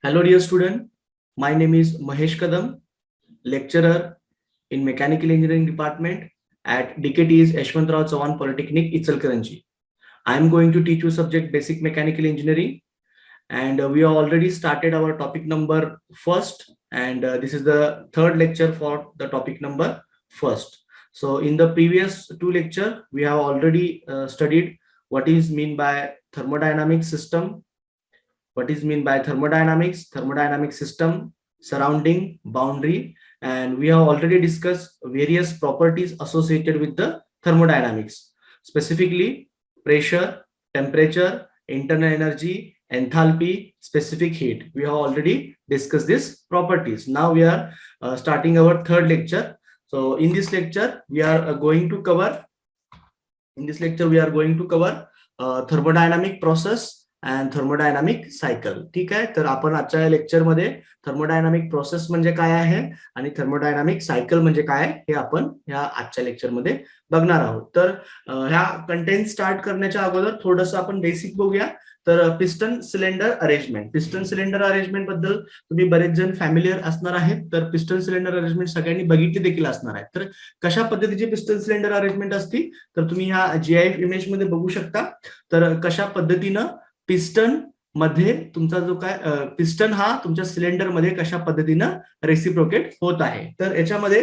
Hello dear student, my name is Mahesh Kadam, lecturer in Mechanical Engineering Department at DKT's Yashwantrao Chavan Polytechnic, Ichalkaranji. I am going to teach you subject Basic Mechanical Engineering, and we have already started our topic number first, and this is the third lecture for the topic number first. So in the previous two lecture, we have already studied what is mean by thermodynamic system, what is mean by thermodynamics, thermodynamic system, surrounding, boundary, and we have already discussed various properties associated with the thermodynamics, specifically pressure, temperature, internal energy, enthalpy, specific heat. We have already discussed these properties. Now we are starting our third lecture. So in this lecture we are going to cover thermodynamic process and thermodynamic cycle. ठीक आहे, तर आपण आजच्या lecture मध्ये thermodynamic process म्हणजे काय आहे आणि थर्मोडायनामिक सायकल म्हणजे काय हे आपण ह्या आजच्या लेक्चर मध्ये बघणार आहोत. तर ह्या कंटेंट स्टार्ट करण्याच्या अगोदर थोडंसं आपण बेसिक बघूया. तर पिस्टन सिलेंडर अरेंजमेंट बद्दल तुम्ही बरेच जण फॅमिलियर असणार आहेत. तर पिस्टन सिलेंडर अरेंजमेंट सगळ्यांनी बघितली देखील असणार आहे. तर कशा पद्धतीची पिस्टन सिलेंडर अरेंजमेंट असती तर तुम्ही ह्या GIF इमेज मध्ये बघू शकता. तर कशा पद्धतीनं पिस्टन मध्ये तुमचा जो काय पिस्टन हा तुमच्या सिलेंडर मध्ये कशा पद्धतीनं रेसिप्रोकेट होत आहे. तर याच्यामध्ये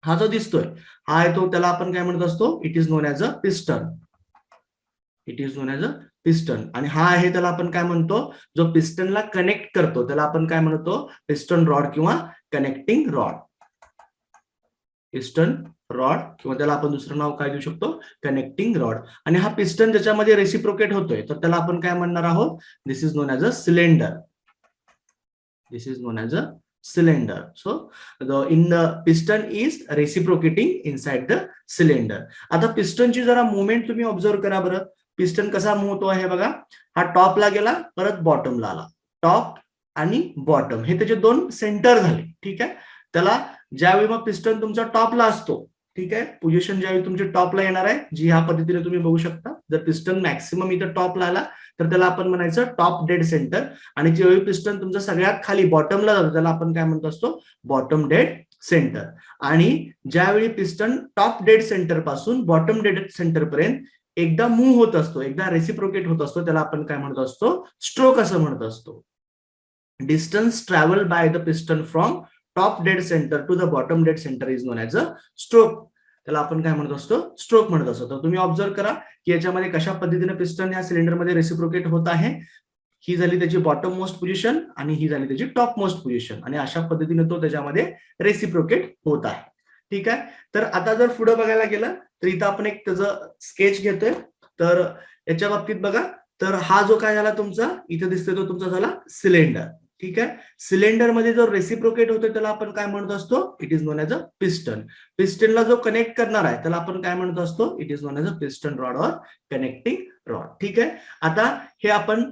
हा जो दिसतोय हा आहे तो त्याला आपण काय म्हणत असतो, it is known as a piston. आणि हा आहे त्याला आपण काय म्हणतो, जो पिस्टनला कनेक्ट करतो त्याला आपण काय म्हणतो, पिस्टन रॉड किंवा कनेक्टिंग रॉड. पिस्टन रॉड किंवा त्याला आपण दुसरं नाव काय देऊ शकतो, कनेक्टिंग रॉड. आणि हा पिस्टन ज्याच्यामध्ये रेसिप्रोकेट होतोय तर त्याला आपण काय म्हणणार आहोत, this is known as a cylinder. So in the piston is reciprocating inside the cylinder. आता पिस्टनची जरा मुवमेंट तुम्ही ऑब्झर्व करा बरं. पिस्टन कसा मूव्ह होतो आहे बघा, हा टॉपला गेला परत बॉटमला आला, टॉप आणि बॉटम हे त्याचे दोन सेंटर झाले. ठीक आहे, त्याला ज्यावेळी मग पिस्टन तुमचा टॉपला असतो, ठीक आहे, पोझिशन ज्यावेळी तुमची टॉपला येणार आहे जी ह्या पद्धतीने तुम्ही बघू शकता. जर पिस्टन मॅक्सिमम इथं टॉपला आला तर त्याला आपण म्हणायचं टॉप डेड सेंटर. आणि ज्यावेळी पिस्टन तुमचा सगळ्यात खाली बॉटमला जातो त्याला आपण काय म्हणतो असतो, बॉटम डेड सेंटर. आणि ज्यावेळी पिस्टन टॉप डेड सेंटर पासून बॉटम डेड सेंटर पर्यंत एकदा मूव्ह होत असतो, एकदा रेसिप्रोकेट होत असतो, त्याला आपण काय म्हणत असतो, स्ट्रोक असं म्हणत असतो. Distance travel by the piston from top dead centre to the bottom dead centre is known as a stroke. त्याला आपण काय म्हणत असतो, स्ट्रोक म्हणत असतो. तर तुम्ही ऑब्झर्व करा की याच्यामध्ये कशा पद्धतीने पिस्टन या सिलेंडरमध्ये रेसिप्रोकेट होत आहे. ही झाली त्याची बॉटम मोस्ट पोझिशन आणि ही झाली त्याची टॉप मोस्ट पोझिशन, आणि अशा पद्धतीने तो त्याच्यामध्ये रेसिप्रोकेट होत आहे. ठीक आहे, तर आता जर पुढे बघायला गेलं तर इथं आपण एक त्याचं स्केच घेतोय. तर याच्या बाबतीत बघा, तर हा जो काय झाला तुमचा इथे दिसतोय तो तुमचा झाला सिलेंडर. ठीक आहे, सिलेंडर मध्ये जो रेसिप्रोकेट होतो त्याला आपण काय म्हणत असतो, it is known as a piston. पिस्टनला जो कनेक्ट करणार आहे त्याला आपण काय म्हणत असतो, it is known as a piston rod और कनेक्टिंग रॉड. ठीक आहे, आता हे आपण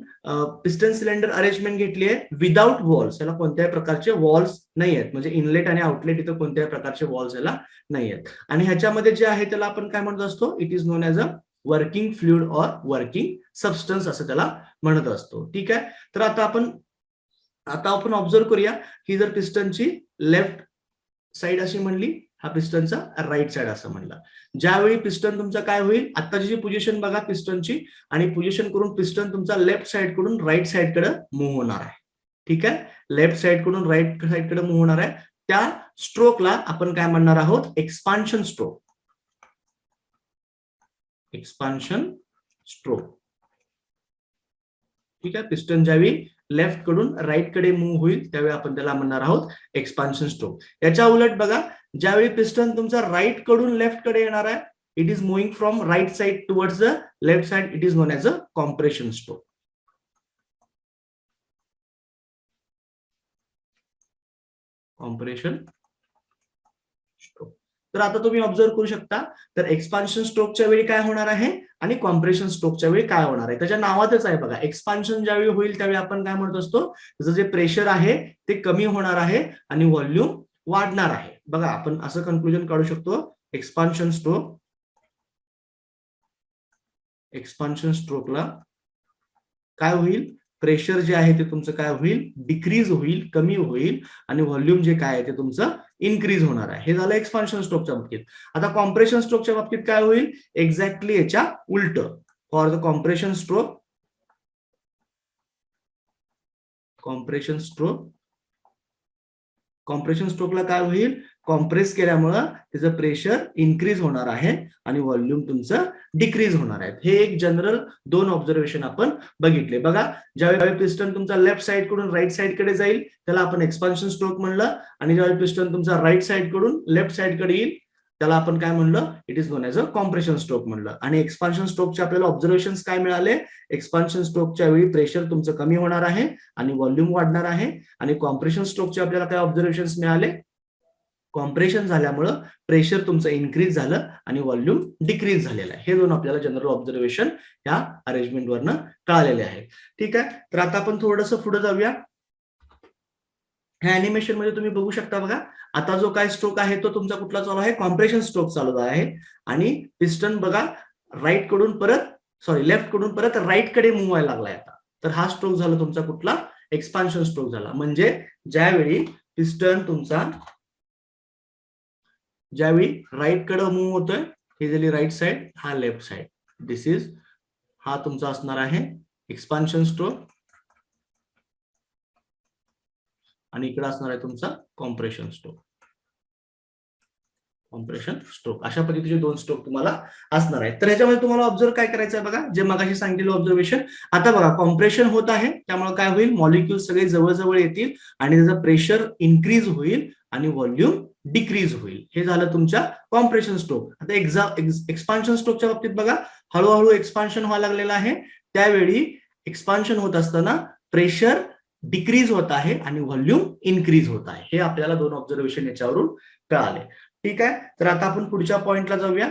पिस्टन सिलेंडर अरेंजमेंट घेतली आहे विदाउट वॉल्स. याला कोणत्याही प्रकारचे वॉल्स नाही आहेत, म्हणजे इनलेट आणि आउटलेट इथं कोणत्याही प्रकारचे वॉल्स याला नाही आहेत. आणि ह्याच्यामध्ये जे आहे त्याला आपण काय म्हणत असतो, it is known as a working fluid और वर्किंग सबस्टन्स असं त्याला म्हणत असतो. ठीक आहे, तर आता आपण ऑब्झर्व करूया की जर पिस्टनची लेफ्ट साइड अशी म्हणली, हा पिस्टनचा राईट साइड असं म्हणलं. ज्यावेळी पिस्टन तुमचा काय होईल, आताची जी पोझिशन बघा पिस्टनची, आणि पोझिशन करून पिस्टन तुमचा लेफ्ट साइड कडून राईट साइड कडे मूव्ह होणार आहे. ठीक आहे, लेफ्ट साइड कडून राईट साइड कडे मूव्ह होणार आहे. त्या स्ट्रोकला आपण काय म्हणणार आहोत, एक्सपान्शन स्ट्रोक. ठीक आहे, पिस्टन ज्यावेळी लेफ्ट कडून राईट कडे मूव्ह होईल त्यावेळी आपण त्याला म्हणणार आहोत एक्सपान्शन स्ट्रोक. याच्या उलट बघा, ज्यावेळी पिस्टन तुमचा राईट कडून लेफ्ट कडे येणार आहे, it is moving from right side towards the left side, it is known as a compression stroke. तर आता तुम्ही ऑब्झर्व करू शकता, तर एक्सपान्शन स्ट्रोकच्या वेळी काय होणार आहे आणि कॉम्प्रेशन स्ट्रोकच्या वेळी काय होणार आहे. त्याच्या नावातच आहे बघा, एक्सपान्शन ज्यावेळी होईल त्यावेळी आपण काय म्हणत असतो, त्याचं जे प्रेशर आहे ते कमी होणार आहे आणि व्हॉल्यूम वाढणार आहे. बघा आपण असं कन्क्लुजन काढू शकतो, एक्सपान्शन स्ट्रोकला काय होईल, प्रेशर जे आहे ते तुमचं काय होईल, डिक्रीज होईल, कमी होईल, आणि व्हॉल्यूम जे काय आहे ते तुमचं इन्क्रीज होणार आहे. हे झालं एक्सपान्शन स्ट्रोकच्या बाबतीत. आता कॉम्प्रेशन स्ट्रोकच्या बाबतीत काय होईल, एक्झॅक्टली याच्या उलट. For the compression stroke, compression स्ट्रोकला काय होईल, कॉम्प्रेस केल्यामुळं त्याचं प्रेशर इन्क्रीज होणार आहे आणि व्हॉल्यूम तुमचं डिक्रीज होणार आहे. हे एक जनरल 2 ऑब्झर्वेशन आपण बघितले. बघा, ज्यावेळी पिस्टन तुमचा लेफ्ट साइड कडून राईट साइड कडे जाईल त्याला आपण एक्सपान्शन स्ट्रोक म्हणलं, आणि ज्यावेळी पिस्टन तुमचा राईट साइड कडून लेफ्ट साइड कडे येईल त्याला आपण काय म्हणलं, it is non as a compression stroke म्हणलं. आणि एक्सपान्शन स्ट्रोकचे आपल्याला ऑब्झर्वेशन काय मिळाले, एक्सपान्शन स्ट्रोकच्या वेळी प्रेशर तुमचं कमी होणार आहे आणि व्हॉल्यूम वाढणार आहे, आणि कॉम्प्रेशन स्ट्रोकचे आपल्याला काय ऑब्झर्वेशन मिळाले, कॉम्प्रेशन झाल्यामुळं प्रेशर तुमचं इन्क्रीज झालं आणि व्हॉल्यूम डिक्रीज झालेलं आहे. हे 2 आपल्याला जनरल ऑब्झर्वेशन या अरेंजमेंट वरनं कळालेले आहे. ठीक आहे, तर आता आपण थोडंसं पुढे जाऊया. ह्या अॅनिमेशन मध्ये तुम्ही बघू शकता बघा, आता जो काय स्ट्रोक आहे तो तुमचा कुठला चालू आहे, कॉम्प्रेशन स्ट्रोक चालू आहे, आणि पिस्टन बघा राईट कडून परत लेफ्ट कडून परत राईट कडे मूव्ह व्हायला लागलाय आता. तर हा स्ट्रोक झाला तुमचा कुठला, एक्सपान्शन स्ट्रोक झाला. म्हणजे ज्यावेळी पिस्टन तुमचा ज्यावेळी राईट कडे मूव्ह होतोय, ही झाली राईट साइड, हा लेफ्ट साइड, दिस इज, हा तुमचा असणार आहे एक्सपान्शन स्ट्रोक, आणि इकडे असणार आहे तुमचा कॉम्प्रेशन स्ट्रोक. अशा पद्धतीचे 2 स्ट्रोक तुम्हाला असणार आहेत. तर ह्याच्यामध्ये तुम्हाला ऑब्झर्व काय करायचं आहे बघा, जे मगाशी सांगितलेलं ऑब्झर्वेशन. आता बघा, कॉम्प्रेशन होत आहे त्यामुळे काय होईल, मॉलिक्यूल सगळे जवळ येतील आणि त्याचं प्रेशर इन्क्रीज होईल आणि व्हॉल्यूम डिक्रीज होईल. हे झालं तुमच्या कॉम्प्रेशन स्ट्रोक. आता एक्सपान्शन स्ट्रोकच्या बाबतीत बघा, हळूहळू एक्सपान्शन व्हायला लागलेलं आहे. त्यावेळी एक्सपान्शन होत असताना प्रेशर डिक्रीज होत आहे आणि व्हॉल्यूम इन्क्रीज होत आहे. हे आपल्याला 2 ऑब्झर्वेशन याच्यावरून कळाले. ठीक आहे, तर आता आपण पुढच्या पॉइंटला जाऊया.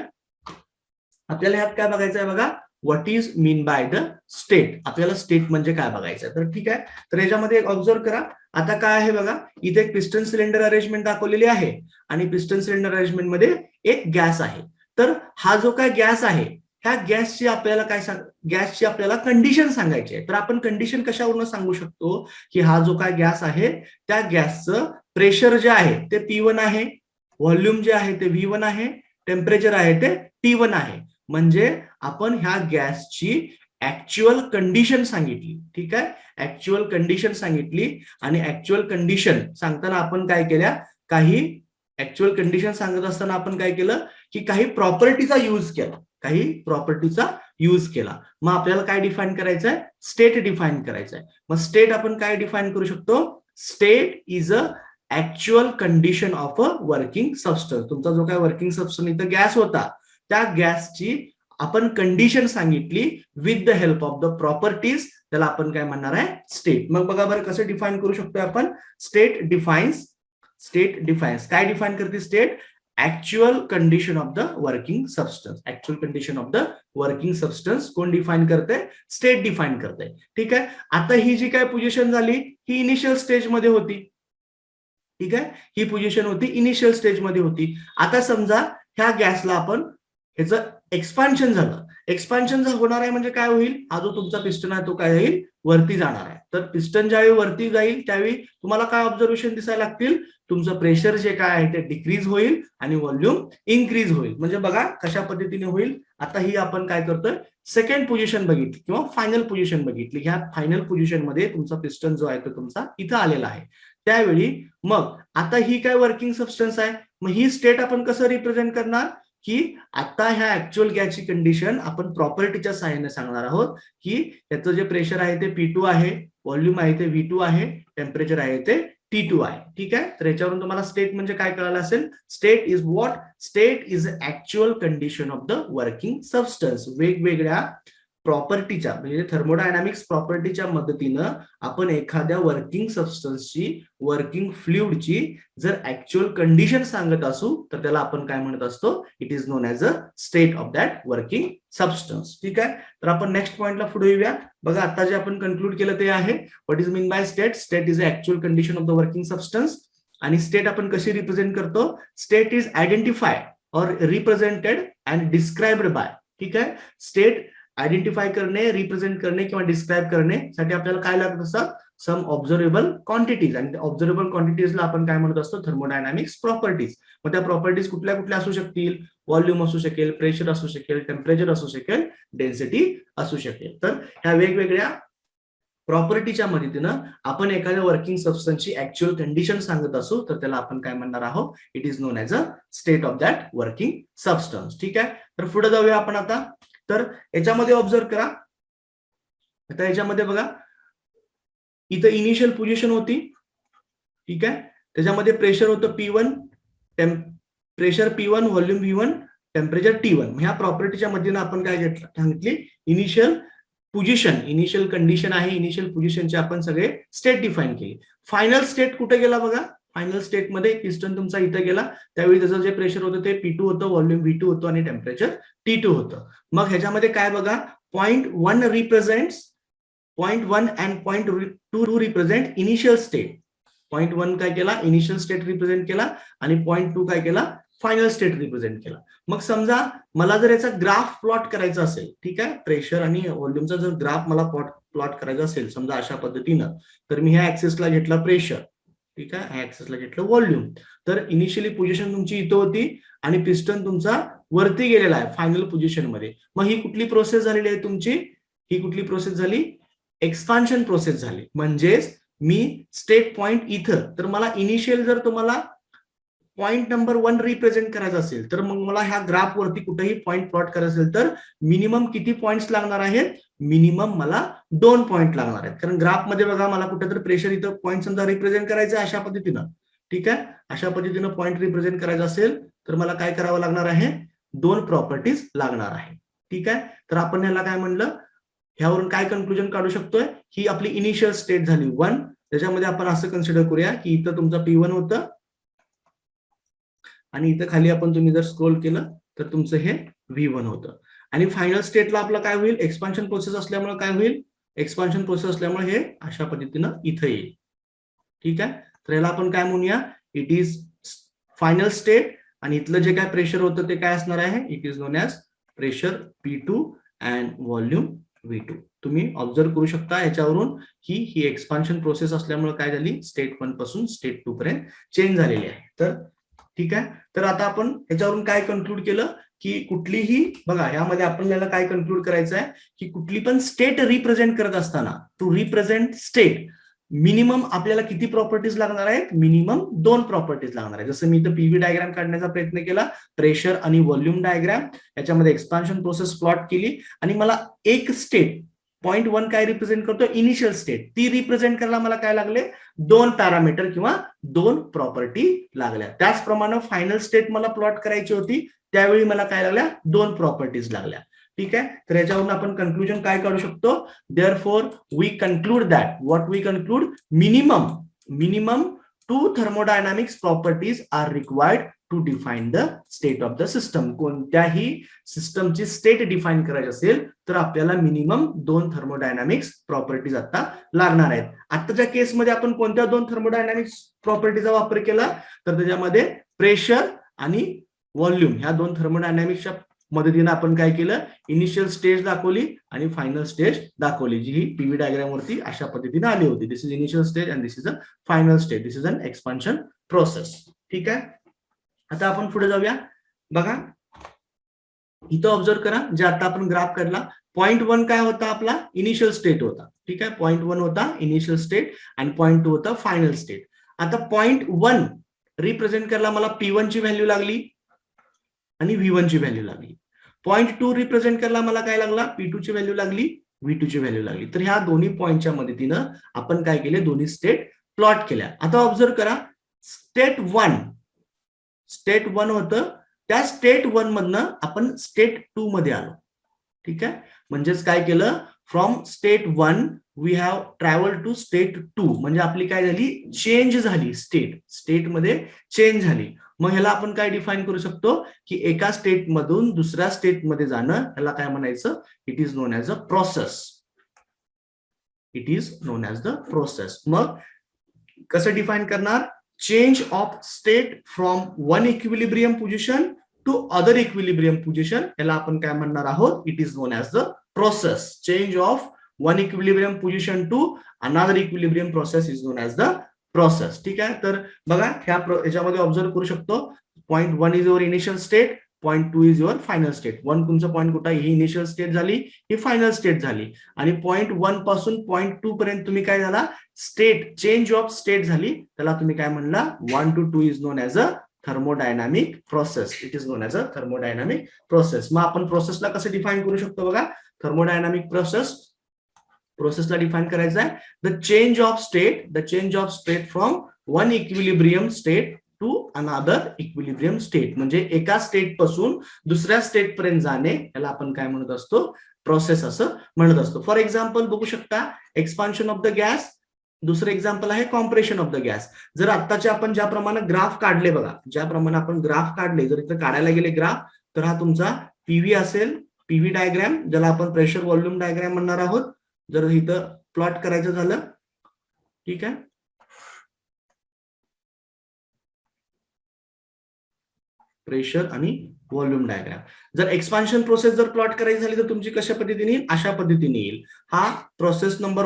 आपल्याला ह्यात काय बघायचं आहे बघा, what is mean by the state. आपल्याला स्टेट म्हणजे काय बघायचं. तर ठीक आहे, तर याच्यामध्ये एक ऑब्झर्व करा. आता काय आहे बघा, इथे एक पिस्टन सिलेंडर अरेंजमेंट दाखवलेली आहे, आणि पिस्टन सिलेंडर अरेंजमेंट मध्ये एक गॅस आहे. तर हा जो काय गॅस आहे, ह्या गॅसची आपल्याला कंडिशन सांगायची आहे. तर आपण कंडिशन कशावरून सांगू शकतो, की हा जो काय गॅस आहे त्या गॅसचं प्रेशर जे आहे ते P1 आहे, व्हॉल्यूम जे आहे ते V1 आहे, टेम्परेचर आहे ते T1 आहे. म्हणजे आपण ह्या गॅसची ऍक्च्युअल कंडिशन सांगितली. ठीक आहे, ऍक्च्युअल कंडिशन सांगितली, आणि ऍक्च्युअल कंडिशन सांगताना आपण काय केल्या, काही ऍक्च्युअल कंडिशन सांगत असताना आपण काय केलं, की काही प्रॉपर्टीचा यूज केला. मग आपल्याला काय डिफाईन करायचं आहे, स्टेट डिफाईन करायचं आहे. मग स्टेट आपण काय डिफाईन करू शकतो, state is a actual condition of a working substance. तुमचा जो काय वर्किंग सबस्टन्स इथं गॅस होता, त्या गॅसची आपण कंडिशन सांगितली with the help of the properties, त्याला आपण काय म्हणणार आहे, स्टेट. मग बघा बरं कसं डिफाईन करू शकतो आपण. स्टेट डिफाईन्स काय डिफाईन करते state, actual condition of the working substance. Actual condition of the working substance कोण डिफाईन करते, स्टेट डिफाईन करते. ठीक आहे, आता ही जी काय पोझिशन झाली ही इनिशियल स्टेज मध्ये होती. ठीक आहे, ही पोझिशन होती इनिशियल स्टेज मध्ये होती. आता समजा ह्या गॅसला आपण ह्याचं एक्सपान्शन झालं. एक्सपान्शन होणार आहे म्हणजे काय होईल, हा जो तुमचा पिस्टन आहे तो काय होईल, वरती जाणार आहे. तर पिस्टन ज्यावेळी वरती जाईल त्यावेळी तुम्हाला काय ऑब्झर्वेशन दिसायला लागतील, तुमचं प्रेशर जे काय आहे ते डिक्रीज होईल आणि व्हॉल्यूम इन्क्रीज होईल. म्हणजे बघा कशा पद्धतीने होईल. आता ही आपण काय करतोय, सेकंड पोझिशन बघितली किंवा फायनल पोझिशन बघितली. ह्या फायनल पोझिशन मध्ये तुमचा पिस्टन जो आहे तो तुमचा इथं आलेला आहे. त्यावेळी मग आता ही काय वर्किंग सबस्टन्स आहे, मग ही स्टेट आपण कसं रिप्रेझेंट करणार, की आता ह्या ऍक्च्युअल गॅसची कंडिशन आपण प्रॉपर्टीच्या सहाय्याने सांगणार आहोत, की याचं जे प्रेशर आहे ते P2 आहे, व्हॉल्यूम आहे ते V2 आहे, टेम्परेचर आहे ते T2 आहे. ठीक आहे, तर याच्यावरून तुम्हाला स्टेट म्हणजे काय कळालं असेल. State is what, state is actual condition of the working substance. वेगवेगळ्या प्रॉपर्टीच्या म्हणजे थर्मोडायनामिक्स प्रॉपर्टीच्या मदतीनं आपण एखाद्या वर्किंग सबस्टन्सची, वर्किंग फ्लुइडची जर ऍक्च्युअल कंडिशन सांगत असू तर त्याला आपण काय म्हणत असतो, it is known as a state of that working substance. ठीक आहे, तर आपण नेक्स्ट पॉइंटला पुढे येऊया. बघा आता जे आपण कन्क्लूड केलं ते आहे what is mean by state. State is a actual condition of the working substance. आणि स्टेट आपण कशी रिप्रेझेंट करतो, स्टेट इज आयडेंटिफाईड और रिप्रेझेंटेड अँड डिस्क्राइब्ड बाय. ठीक आहे, स्टेट आयडेंटिफाय करणे, रिप्रेझेंट करणे किंवा डिस्क्राईब करण्यासाठी आपल्याला काय लागत असतात, सम ऑब्झर्वेबल क्वांटिटीज, आणि ऑब्झर्वेबल क्वांटिटीजला आपण काय म्हणत असतो, थर्मोडायनामिक्स प्रॉपर्टीज. मग त्या प्रॉपर्टीज कुठल्या कुठल्या असू शकतील, व्हॉल्यूम असू शकेल, प्रेशर असू शकेल, टेम्परेचर असू शकेल, डेन्सिटी असू शकेल. तर ह्या वेगवेगळ्या प्रॉपर्टीच्या मदतीनं आपण एखाद्या वर्किंग सबस्टन्सची ऍक्च्युअल कंडिशन सांगत असू तर त्याला आपण काय म्हणणार आहोत, it is known as a state of that working substance. ठीक आहे, तर पुढे जाऊया आपण आता. तर याच्यामध्ये ऑब्झर्व करा, आता याच्यामध्ये बघा इथं इनिशियल पोझिशन होती. ठीक आहे, त्याच्यामध्ये प्रेशर होतं P1, pressure P1, volume V1, temperature T1. ह्या प्रॉपर्टीच्या मदतीनं आपण काय सांगितली, इनिशियल पोझिशन, इनिशियल कंडिशन आहे, इनिशियल पोझिशनचे आपण सगळे स्टेट डिफाईन केली. फायनल स्टेट कुठे गेला बघा, फायनल स्टेट मध्ये पिस्टन तुमचा इथं गेला, त्यावेळी त्याचं जे प्रेशर होतं ते P2 होतं, व्हॉल्यूम V2 होतं आणि टेम्परेचर T2 होतं. मग ह्याच्यामध्ये काय बघा, point 1 represents, point 1 and point 2 represent initial state. Point 1 काय केला, इनिशियल स्टेट रिप्रेझेंट केला, आणि पॉइंट 2 काय केला, फायनल स्टेट रिप्रेझेंट केला. मग समजा मला जर याचा ग्राफ प्लॉट करायचा असेल, ठीक आहे, प्रेशर आणि व्हॉल्यूमचा जर ग्राफ मला प्लॉट करायचा असेल समजा अशा पद्धतीनं, तर मी ह्या ऍक्सेसला घेतला प्रेशर, ठीक आहे, ह्या ऍक्सेसला घेतलं व्हॉल्यूम. तर इनिशियली पोझिशन तुमची इथं होती आणि पिस्टन तुमचा वरती गेलेला आहे फायनल पोझिशन मध्ये. मग ही कुठली प्रोसेस झालेली आहे तुमची, ही कुठली प्रोसेस झाली, एक्सपान्शन प्रोसेस झाली. म्हणजेच मी स्टेट पॉइंट इथं, तर मला इनिशियल जर तुम्हाला पॉइंट नंबर 1 रिप्रेझेंट करायचा असेल तर मग मला ह्या ग्राफ वरती कुठेही पॉइंट प्लॉट करायचं असेल तर मिनिमम किती पॉइंट्स लागणार आहेत, मिनिमम मला 2 पॉइंट लागणार आहेत. कारण ग्राफ मध्ये बघा मला कुठेतरी प्रेशर इथं पॉइंट समजा रिप्रेझेंट करायचं आहे अशा पद्धतीनं, ठीक आहे, अशा पद्धतीनं पॉइंट रिप्रेझेंट करायचं असेल तर मला काय करावं लागणार आहे, 2 प्रॉपर्टीज लागणार आहे. ठीक आहे, तर आपण ह्याला काय म्हणलं, ह्यावरून काय कन्क्लुजन काढू शकतोय, ही आपली इनिशियल स्टेट झाली 1. त्याच्यामध्ये आपण असं कन्सिडर करूया की इथं तुमचं P1 होतं आणि इथं खाली आपण तुम्ही जर स्क्रोल केलं तर तुमचं हे V1 होतं. आणि फायनल स्टेटला आपलं काय होईल, एक्सपान्शन प्रोसेस असल्यामुळे काय होईल, एक्सपान्शन प्रोसेस असल्यामुळे हे अशा पद्धतीनं इथं येईल. ठीक आहे, तर याला आपण काय म्हणूया, इट इज फायनल स्टेट, आणि इथलं जे काय प्रेशर होतं ते काय असणार आहे, it is known as pressure P2 and volume V2. तुम्ही ऑब्झर्व करू शकता याच्यावरून ही एक्सपान्शन प्रोसेस असल्यामुळे काय झाली, स्टेट 1 पासून स्टेट 2 पर्यंत चेंज झालेली आहे. तर ठीक आहे, तर आता आपण याच्यावरून काय कन्क्लूड केलं की कुठलीही, बघा यामध्ये आपल्याला काय कन्क्लूड करायचं आहे की कुठली पण स्टेट रिप्रेझेंट करत असताना, टू रिप्रेझेंट स्टेट मिनिमम आपल्याला किती प्रॉपर्टीज लागणार आहेत, मिनिमम 2 प्रॉपर्टीज लागणार आहेत. जसं मी इथं पीव्ही डायग्राम काढण्याचा प्रयत्न केला, प्रेशर आणि व्हॉल्यूम डायग्राम, याच्यामध्ये एक्सपान्शन प्रोसेस प्लॉट केली, आणि मला एक स्टेट पॉइंट 1 काय रिप्रेझेंट करतो, इनिशियल स्टेट, ती रिप्रेझेंट करायला मला काय लागले, 2 पॅरामीटर किंवा 2 प्रॉपर्टी लागल्या. त्याचप्रमाणे फायनल स्टेट मला प्लॉट करायची होती, त्यावेळी मला काय लागल्या, 2 प्रॉपर्टीज लागल्या. ठीक आहे, तर याच्यावरून आपण कन्क्लुजन काय काढू शकतो, therefore we conclude that, what we conclude, minimum 2 thermodynamics properties are required to define the state of the system. कोणत्याही सिस्टमची स्टेट डिफाईन करायची असेल तर आपल्याला मिनिमम 2 थर्मोडायनामिक्स प्रॉपर्टीज आता लागणार आहेत. आताच्या केसमध्ये आपण कोणत्या 2 थर्मोडायनामिक्स प्रॉपर्टीचा वापर केला, तर त्याच्यामध्ये प्रेशर आणि व्हॉल्यूम ह्या 2 थर्मोडायनामिक्सच्या मदतीने आपण काय केलं, इनिशियल स्टेज दाखवली आणि फायनल स्टेज दाखवली, जी ही पीव्ही डायग्राम वरती अशा पद्धतीने आली होती. This is initial stage and this is a final stage, this is an expansion process. ठीक आहे, आता आपण पुढे जाऊया. बघा इथं ऑब्झर्व करा, जे आता आपण ग्राफ काढला, पॉइंट 1 काय होता, आपला इनिशियल स्टेट होता. ठीक आहे, पॉइंट 1 होता इनिशियल स्टेट आणि पॉइंट 2 होता फायनल स्टेट. आता पॉइंट 1 रिप्रेझेंट करायला मला P1 ची व्हॅल्यू लागली आणि V1 ची व्हॅल्यू लागली. पॉइंट 2 रिप्रेझेंट करायला मला काय लागला, P2 ची व्हॅल्यू लागली, V2 ची व्हॅल्यू लागली. तर ह्या दोन्ही पॉइंटच्या मदतीनं आपण काय केले, दोन्ही स्टेट प्लॉट केल्या. आता ऑब्झर्व करा, स्टेट 1 होतं, त्या स्टेट 1 मधनं आपण स्टेट 2 मध्ये आलो. ठीक आहे, म्हणजेच काय केलं, from state 1 we have travel to state 2, म्हणजे आपली काय झाली, चेंज झाली, स्टेट मध्ये चेंज झाली. मग ह्याला आपण काय डिफाईन करू शकतो की एका स्टेट मधून दुसऱ्या स्टेट मध्ये जाणं, ह्याला काय म्हणायचं, it is known as a process. It is known as the process. मग कसं डिफाईन करणार, change of state from 1 equilibrium position to other equilibrium position, याला आपण काय म्हणणार आहोत, it is known as the process. Change of one equilibrium position to another equilibrium process is known as the process. ठीक आहे. तर बघा याच्यामध्ये ऑब्झर्व करू शकतो. Point 1 is your initial state, point 2 is your final state. 1 तुमचं point कुठं ही initial state झाली, ही फायनल स्टेट झाली. आणि पॉइंट 1 पासून पॉइंट 2 पर्यंत तुम्ही काय झाला, स्टेट चेंज ऑफ स्टेट झाली. त्याला तुम्ही काय म्हणला, 1 to 2 is known as a thermodynamic process. It is known as a thermodynamic process. मग आपण प्रोसेसला कसं डिफाईन करू शकतो बघा. थर्मोडायनामिक प्रोसेसला डिफाईन करायचं आहे, the change of state from one equilibrium state to another equilibrium state. म्हणजे एका स्टेट पासून दुसऱ्या स्टेट पर्यंत जाणे, याला आपण काय म्हणत असतो, प्रोसेस असं म्हणत असतो. फॉर एक्झाम्पल बघू शकता, एक्सपान्शन ऑफ द गॅस. दुसरं एक्झाम्पल आहे कॉम्प्रेशन ऑफ द गॅस. जर आत्ताचे आपण ज्याप्रमाणे ग्राफ काढले बघा, ज्याप्रमाणे आपण ग्राफ काढले, जर इथं काढायला गेले ग्राफ, तर हा तुमचा पीव्ही असेल, पीव्ही डायग्राम, ज्याला आपण प्रेशर व्हॉल्यूम डायग्राम म्हणणार आहोत. जर इथं प्लॉट करायचं झालं, ठीक आहे, प्रेशर आणि व्हॉल्यूम डायग्राम. जर एक्सपान्शन प्रोसेस जर प्लॉट करायची झाली तर तुमची कशा पद्धतीने येईल, अशा पद्धतीने येईल. हा प्रोसेस नंबर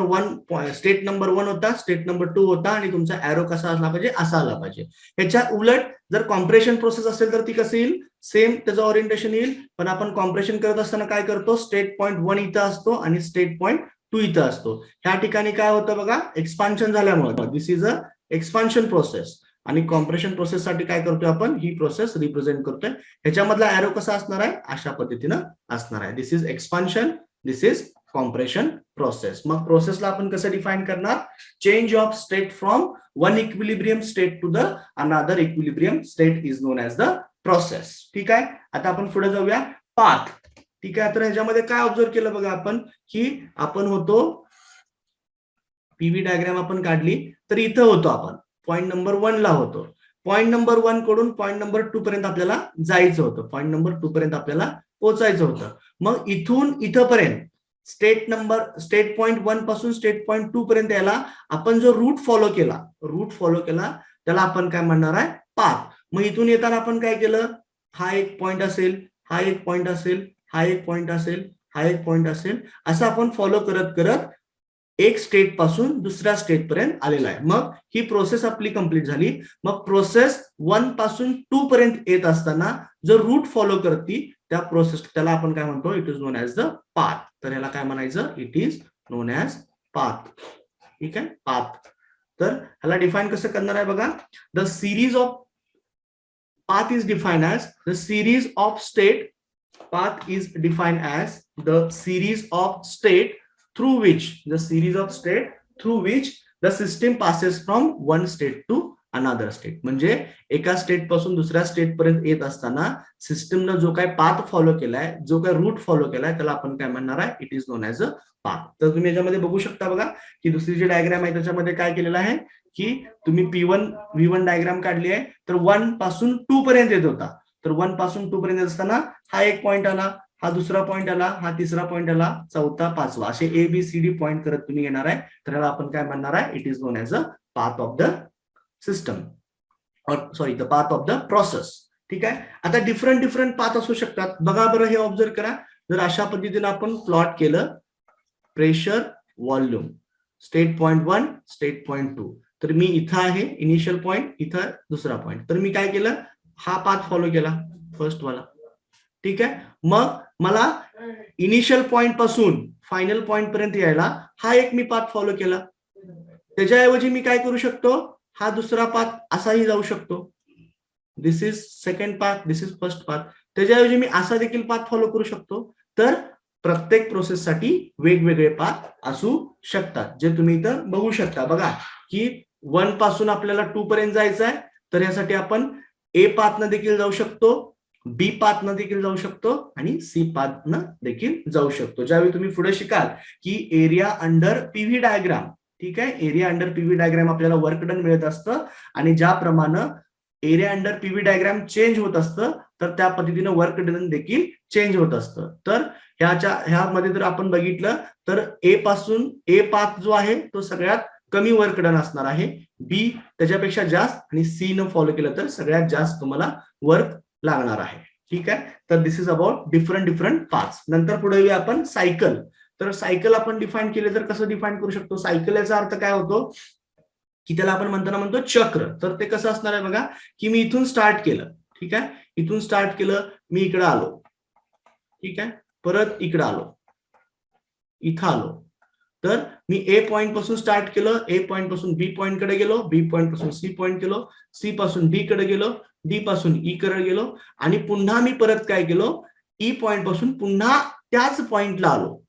1, स्टेट नंबर 1 होता, स्टेट नंबर 2 होता, आणि तुमचा एरो कसा असला पाहिजे, असा आला पाहिजे. ह्याच्या उलट जर कॉम्प्रेशन प्रोसेस असेल तर ती कसं येईल, सेम त्याचं ओरिएंटेशन येईल. पण आपण कॉम्प्रेशन करत असताना काय करतो, स्टेट पॉइंट 1 इथं असतो आणि स्टेट पॉइंट 2 इथं असतो. ह्या ठिकाणी काय होतं बघा, एक्सपान्शन झाल्यामुळे दिस इज अ एक्सपान्शन प्रोसेस. आणि कॉम्प्रेशन प्रोसेस साठी काय करतोय आपण, ही प्रोसेस रिप्रेझेंट करतोय. ह्याच्यामधला एरो कसा असणार आहे, अशा पद्धतीनं असणार आहे. This is expansion, this is compression process. मग प्रोसेसला आपण कसं डिफाईन करणार, change of state from one equilibrium state to the another equilibrium state is known as the process. ठीक आहे. आता आपण पुढे जाऊया, पाथ. ठीक आहे. तर ह्याच्यामध्ये काय ऑब्झर्व केलं बघा आपण, की आपण होतो, पीव्ही डायग्राम आपण काढली, तर इथं होतो आपण पॉइंट नंबर 1 ला होतो. पॉइंट नंबर 1 कडून पॉइंट नंबर 2 पर्यंत आपल्याला जायचं होतं, पॉइंट नंबर 2 पर्यंत आपल्याला पोहोचायचं होतं. मग इथून इथपर्यंत स्टेट पॉइंट 1 पासून स्टेट पॉइंट 2 पर्यंत यायला आपण जो रूट फॉलो केला त्याला आपण काय म्हणणार आहे, पाथ. मग इथून येताना आपण काय केलं, हा एक पॉइंट असेल, हा एक पॉइंट असेल, हा एक पॉइंट असेल, हा एक पॉइंट असेल, असं आपण फॉलो करत करत एक स्टेट पासून दुसऱ्या स्टेट पर्यंत आलेला आहे. मग ही प्रोसेस आपली कंप्लीट झाली. मग प्रोसेस 1 पासून 2 पर्यंत येत असताना जो रूट फॉलो करती त्या प्रोसेस, त्याला आपण काय म्हणतो, it is known as the path. तर याला काय म्हणायचं, it is known as path. ठीक आहे, पाथ. तर ह्याला डिफाईन कसं करणार आहे बघा, the series of path is define as the series of state. Path is define as the series of state through which the system passes from one state to another state. म्हणजे एका state पासून दुसऱ्या state पर्यंत येत असताना सिस्टमनं जो काय path follow केलाय, जो काय रूट फॉलो केलाय, त्याला आपण काय म्हणणार आहे, it is known as a path. तर तुम्ही याच्यामध्ये बघू शकता बघा, की दुसरी जी डायग्राम आहे त्याच्यामध्ये काय केलेलं आहे, की तुम्ही P1 V1 डायग्राम काढली आहे. तर 1 पासून 2 पर्यंत येत होता. तर 1 पासून 2 पर्यंत येत असताना हा एक पॉइंट आला, हा दुसरा पॉइंट आला, हा तिसरा पॉइंट आला, चौथा, पाचवा, असे ABCD पॉइंट करत तुम्ही येणार आहे. तर आपण काय म्हणणार आहे, it is known as a path of the system, sorry, the path of the process. ठीक आहे. आता डिफरंट पाथ असू शकतात. बघा बरं, हे ऑब्झर्व करा. जर अशा पद्धतीने आपण प्लॉट केलं, pressure volume, state point 1, state point 2, तर मी इथं आहे इनिशियल पॉइंट, इथं दुसरा पॉइंट. तर मी काय केलं, हा पाथ फॉलो केला, फर्स्ट वाला. ठीक आहे. मग मला इनिशियल पॉइंट पासून फायनल पॉइंट पर्यंत यायला हा एक मी पाथ फॉलो केला. त्याच्याऐवजी मी काय करू शकतो, हा दुसरा पाथ असाही जाऊ शकतो. This is second path, this is first path. त्याच्याऐवजी मी असा देखील पाथ फॉलो करू शकतो. तर प्रत्येक प्रोसेससाठी वेगवेगळे पाथ असू शकतात, जे तुम्ही इथं बघू शकता. बघा, की 1 पासून आपल्याला 2 पर्यंत जायचं आहे, तर यासाठी आपण A पाथनं देखील जाऊ शकतो, बी पाथनं देखील जाऊ शकतो, आणि सी पाथनं देखील जाऊ शकतो. ज्यावेळी तुम्ही पुढे शिकाल की एरिया अंडर पीव्ही डायग्राम, ठीक आहे, एरिया अंडर पीव्ही डायग्राम आपल्याला वर्क डन मिळत असतं, आणि ज्याप्रमाणे area under PV diagram change होत असतं, तर त्या पद्धतीनं वर्क डन देखील चेंज होत असतं. तर ह्यामध्ये जर आपण बघितलं तर ए पाथ जो आहे तो सगळ्यात कमी वर्क डन असणार आहे, बी त्याच्यापेक्षा जास्त, आणि सी न फॉलो केलं तर सगळ्यात जास्त तुम्हाला वर्क लागणार आहे. ठीक आहे. तर this is about different parts. नंतर पुढे येऊया आपण सायकल. तर सायकल आपण डिफाईन केले तर कसं डिफाईन करू शकतो? सायकल याचा अर्थ काय होतो की त्याला आपण म्हणतो चक्र. तर ते कसं असणार आहे बघा, की मी इथून स्टार्ट केलं, ठीक आहे, इथून स्टार्ट केलं, मी इकडे आलो, ठीक आहे, परत इकडे आलो, इथं आलो. तर मी ए पॉइंट पासून स्टार्ट केलं, ए पॉइंट पासून बी पॉइंट कडे गेलो, बी पॉइंट पासून सी पॉइंट गेलो, सी पासून डी कडे गेलो, डी पासून ई कडे गेलो आणि पुन्हा मी परत काय केलो, ई पॉइंट पासून पुन्हा त्याच पॉइंटला आलो,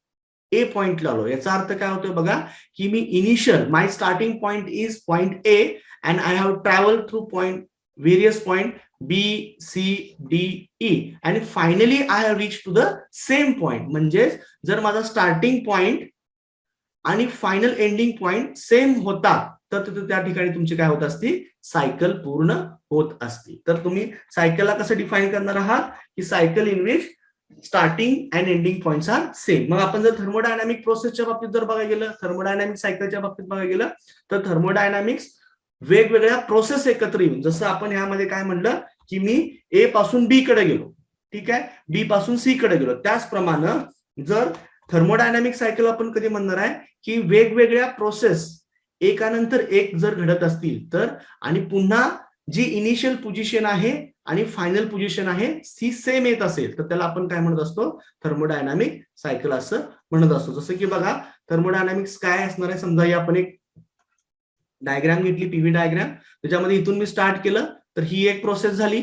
ए पॉइंटला आलो. याचा अर्थ काय होतोय बघा, की मी initial my starting point is point A and I have travel through point various point B C D E आणि finally I have reach to the same point. म्हणजे जर माझा स्टार्टिंग पॉइंट आणि फायनल एंडिंग पॉइंट सेम होता तर त्या ठिकाणी तुमची काय होत असती, सायकल पूर्ण होत असती. तर तुम्ही सायकलला कसं डिफाईन करणार आहात, की cycle in which starting and ending points are same. मग आपण जर थर्मोडायनामिक प्रोसेसच्या बाबतीत जर बघायला गेलं, थर्मोडायनामिक सायकलच्या बाबतीत बघायला गेलं तर थर्मोडायनामिक्स वेगवेगळ्या प्रोसेस एकत्र येऊन, जसं आपण ह्यामध्ये काय म्हणलं की मी ए पासून बी कडे गेलो, ठीक आहे, बी पासून सी कडे गेलो, त्याचप्रमाणे जर थर्मोडायनामिक सायकल आपण कधी म्हणणार आहे की वेगवेगळ्या प्रोसेस एकानंतर एक जर घडत असतील तर आणि पुन्हा जी इनिशियल पोझिशन आहे आणि फायनल पोझिशन आहे ती सेम येत असेल तर त्याला आपण काय म्हणत असतो, थर्मोडायनामिक सायकल असं म्हणत असतो. जसं की बघा थर्मोडायनामिक्स काय असणार आहे, समजा ही आपण एक डायग्राम घेतली, पीव्ही डायग्राम, त्याच्यामध्ये इथून मी स्टार्ट केलं तर ही एक प्रोसेस झाली,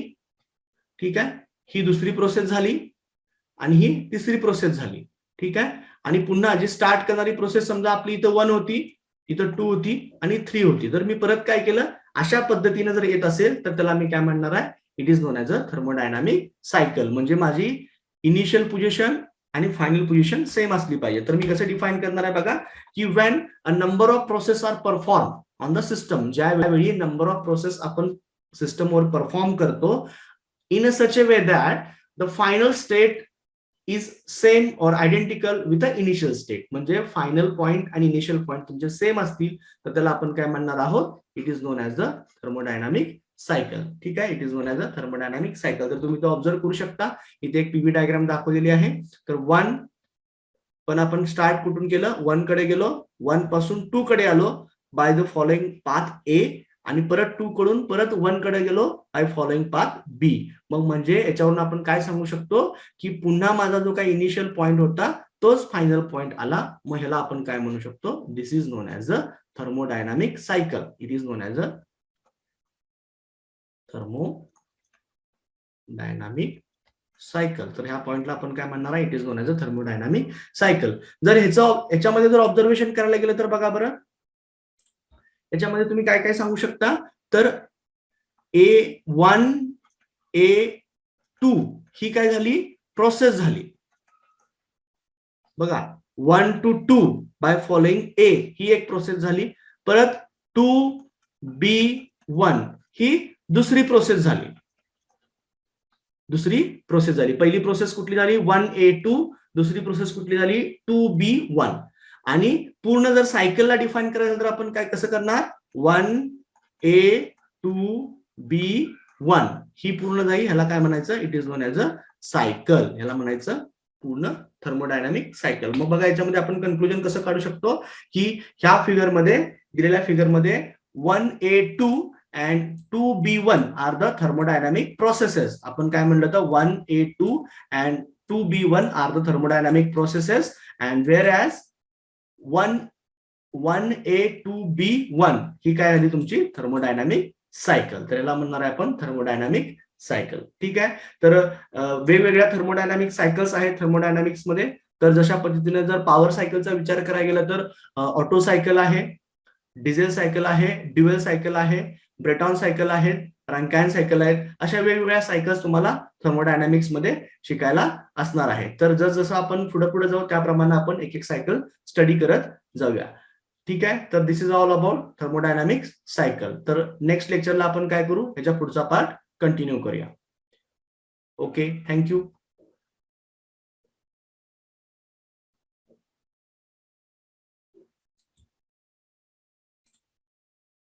ठीक आहे, ही दुसरी प्रोसेस झाली आणि ही तिसरी प्रोसेस झाली, ठीक आहे. आणि पुन्हा जी स्टार्ट करणारी प्रोसेस समजा आपली इथं 1 होती, इथं 2 होती आणि 3 होती. जर मी परत काय केलं अशा पद्धतीने जर येत असेल तर त्याला मी काय म्हणणार आहे, it is known as a thermodynamic cycle. म्हणजे माझी इनिशियल पोझिशन आणि फायनल पोझिशन सेम असली पाहिजे. तर मी कसं डिफाईन करणार आहे बघा, की when a number of process are perform on the system, ज्यावेळी नंबर ऑफ प्रोसेस आपण सिस्टमवर परफॉर्म करतो in a such a way that the final state is same or identical with the initial state. म्हणजे final point आणि initial point तुमचे same असतील तर त्याला आपण काय म्हणणार आहोत, it is known as the thermodynamic cycle. ठीक आहे, it is known as a thermodynamic cycle. तर तुम्ही तो ऑब्झर्व करू शकता, इथे एक पीव्ही डायग्राम दाखवलेली आहे. तर 1 पण आपण स्टार्ट कुठून केलं, 1 कडे गेलो, 1 पासून 2 कडे आलो बाय द फॉलोइंग पाथ ए आणि परत 2 कडून परत 1 कडे गेलो बाय फॉलोइंग पाथ बी. मग म्हणजे याच्यावरून आपण काय सांगू शकतो, की पुन्हा माझा जो काही इनिशियल पॉइंट होता तोच फायनल पॉइंट आला. मग ह्याला आपण काय म्हणू शकतो, this is known as a thermodynamic cycle. It is known as a thermodynamic cycle. तर ह्या पॉइंटला आपण काय म्हणणार आहे, it is known as a thermodynamic cycle. जर ह्याच्यामध्ये जर ऑब्झर्वेशन करायला गेलं तर बघा बरं, याच्यामध्ये तुम्ही काय काय सांगू शकता, तर A1 A2 ही काय झाली, प्रोसेस झाली बघा. 1 to 2 बाय फॉलोइंग ए ही एक प्रोसेस झाली. परत 2B1 ही दुसरी प्रोसेस झाली, दुसरी प्रोसेस झाली. पहिली प्रोसेस कुठली झाली, 1A2, दुसरी प्रोसेस कुठली झाली, 2B1. आणि पूर्ण जर सायकलला डिफाईन करायचं तर आपण काय कसं करणार, 1A2B1 ही पूर्ण झाली, ह्याला काय म्हणायचं, it is known as a cycle. ह्याला म्हणायचं पूर्ण थर्मोडायनामिक सायकल. मग बघा याच्यामध्ये आपण कन्क्लुजन कसं काढू शकतो, की ह्या फिगरमध्ये दिलेल्या फिगरमध्ये 1A2 and 2B1 are the thermodynamic processes. आपण काय म्हणलं तर 1A2 and 2B1 are the thermodynamic processes, and whereas 1A2B1 ही काय झाली तुमची थर्मोडायनामिक सायकल. तर याला म्हणणार आहे आपण थर्मोडायनामिक सायकल. ठीक आहे, तर वेगवेगळ्या थर्मोडायनामिक सायकल्स आहेत थर्मोडायनामिक्स मध्ये. तर जशा पद्धतीने जर पॉवर सायकलचा विचार करायला गेला तर ऑटो सायकल आहे, डिझेल सायकल आहे, ड्युएल सायकल आहे, ब्रेटॉन सायकल आहेत, रँकाइन सायकल आहेत. अशा वेगवेगळ्या सायकल्स तुम्हाला थर्मोडायनामिक्स मध्ये शिकायला असणार आहे. तर जसं आपण पुढे जाऊ त्याप्रमाणे आपण एक एक सायकल स्टडी करत जाऊया. ठीक आहे, तर this is all about thermodynamics cycle. तर नेक्स्ट लेक्चरला आपण काय करू, याच्या पुढचा पार्ट कंटिन्यू करूया. Okay, thank you.